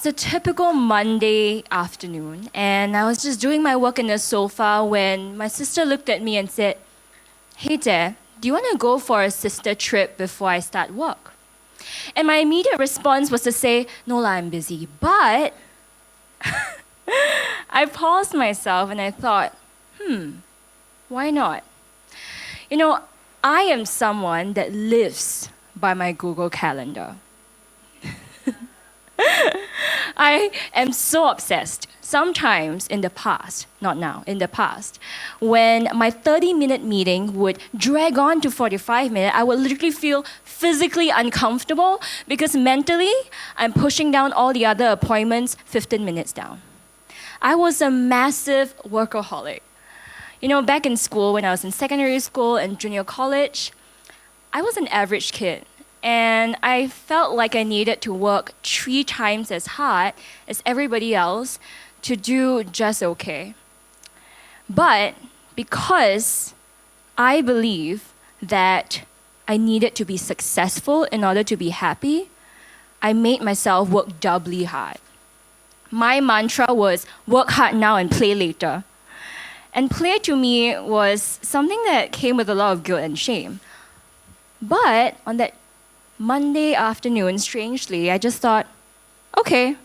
It's a typical Monday afternoon, and I was just doing my work in the sofa when my sister looked at me and said, "Hey Dad, do you want to go for a sister trip before I start work?" And my immediate response was to say, "No lah, I'm busy." But I paused myself and I thought, why not? You know, I am someone that lives by my Google Calendar. I am so obsessed. Sometimes in the past, not now, in the past, when my 30-minute meeting would drag on to 45 minutes, I would literally feel physically uncomfortable because mentally, I'm pushing down all the other appointments 15 minutes down. I was a massive workaholic. You know, back in school, when I was in secondary school and junior college, I was an average kid. And I felt like I needed to work 3 times as hard as everybody else to do just okay. But because I believe that I needed to be successful in order to be happy, I made myself work doubly hard. My mantra was work hard now and play later. And play to me was something that came with a lot of guilt and shame. But on that Monday afternoon, strangely, I just thought, okay,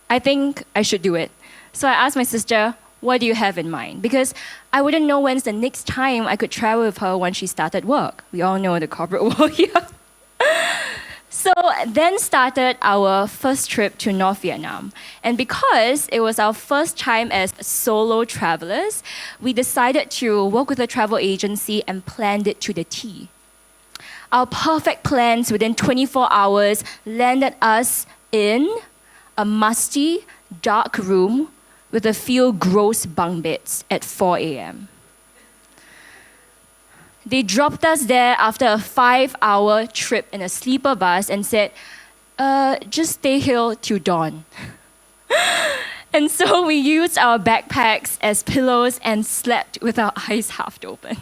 I think I should do it. So I asked my sister, what do you have in mind? Because I wouldn't know when's the next time I could travel with her once she started work. We all know the corporate world here. So then started our first trip to North Vietnam. And because it was our first time as solo travelers, we decided to work with a travel agency and planned it to the T. Our perfect plans within 24 hours landed us in a musty, dark room with a few gross bunk beds at 4 a.m. They dropped us there after a 5-hour trip in a sleeper bus and said, just stay here till dawn. And so we used our backpacks as pillows and slept with our eyes half open.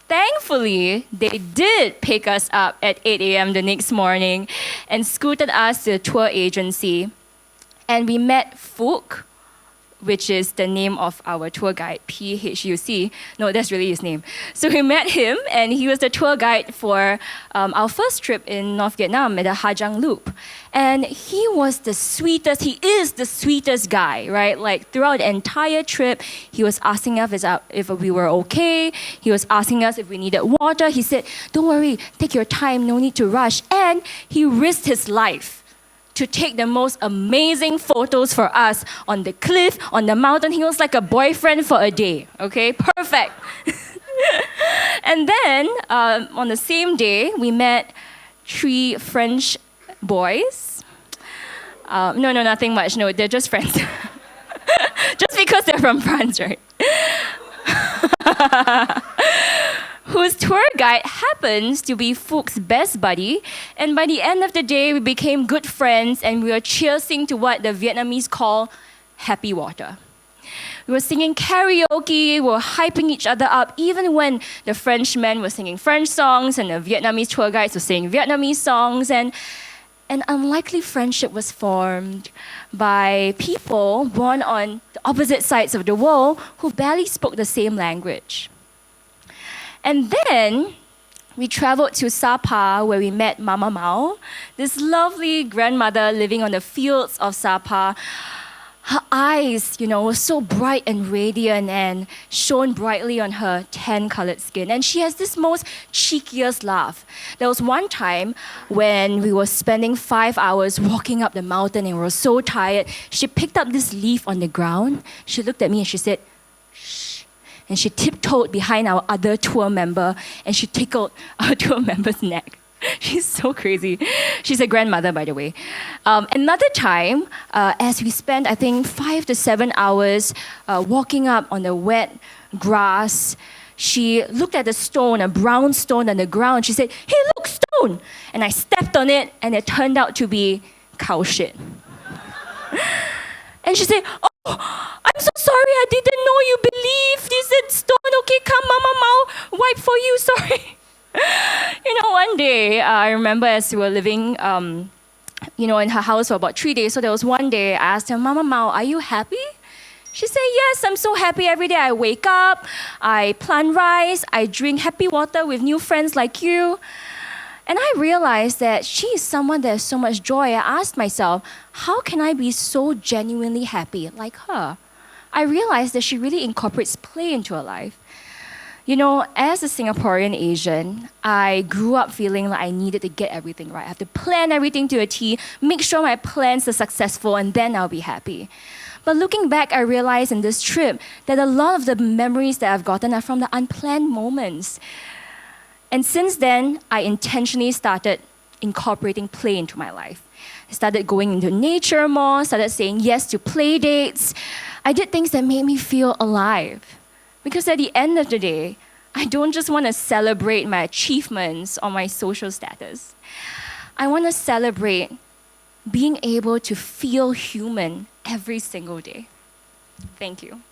Thankfully, they did pick us up at 8 a.m. the next morning and scooted us to a tour agency. And we met Phuc, which is the name of our tour guide, Phuc. No, that's really his name. So we met him, and he was the tour guide for our first trip in North Vietnam at the Ha Giang Loop. And he was the sweetest, he is the sweetest guy, right? Like throughout the entire trip, he was asking us if we were okay. He was asking us if we needed water. He said, don't worry, take your time, no need to rush. And he risked his life to take the most amazing photos for us on the cliff, on the mountain. He was like a boyfriend for a day, okay? Perfect. And then on the same day, we met 3 French boys. No, nothing much. No, they're just friends. Just because they're from France, right? Whose tour guide happens to be Phuc's best buddy. And by the end of the day, we became good friends and we were cheersing to what the Vietnamese call happy water. We were singing karaoke, we were hyping each other up, even when the Frenchmen were singing French songs and the Vietnamese tour guides were singing Vietnamese songs. And an unlikely friendship was formed by people born on the opposite sides of the world who barely spoke the same language. And then we traveled to Sapa, where we met Mama Mao, this lovely grandmother living on the fields of Sapa. Her eyes, were so bright and radiant and shone brightly on her tan-colored skin. And she has this most cheekiest laugh. There was one time when we were spending 5 hours walking up the mountain and we were so tired. She picked up this leaf on the ground. She looked at me and she said, "Shh." And she tiptoed behind our other tour member and she tickled our tour member's neck. She's so crazy. She's a grandmother, by the way. Another time, as we spent, I think, 5 to 7 hours walking up on the wet grass, she looked at the stone, a brown stone on the ground. She said, "Hey, look, stone!" And I stepped on it and it turned out to be cow shit. And she said, "Oh, I'm so sorry, I didn't know you believed. Is it stone? Okay, come, Mama Mao, wipe for you, sorry." One day, I remember as we were living in her house for about 3 days. So there was one day I asked her, Mama Mao, are you happy? She said, yes, I'm so happy every day. I wake up, I plant rice, I drink happy water with new friends like you. And I realized that she is someone that has so much joy. I asked myself, how can I be so genuinely happy like her? I realized that she really incorporates play into her life. As a Singaporean Asian, I grew up feeling like I needed to get everything right. I have to plan everything to a T, make sure my plans are successful, and then I'll be happy. But looking back, I realized in this trip that a lot of the memories that I've gotten are from the unplanned moments. And since then, I intentionally started incorporating play into my life. I started going into nature more, started saying yes to play dates. I did things that made me feel alive. Because at the end of the day, I don't just want to celebrate my achievements or my social status. I want to celebrate being able to feel human every single day. Thank you.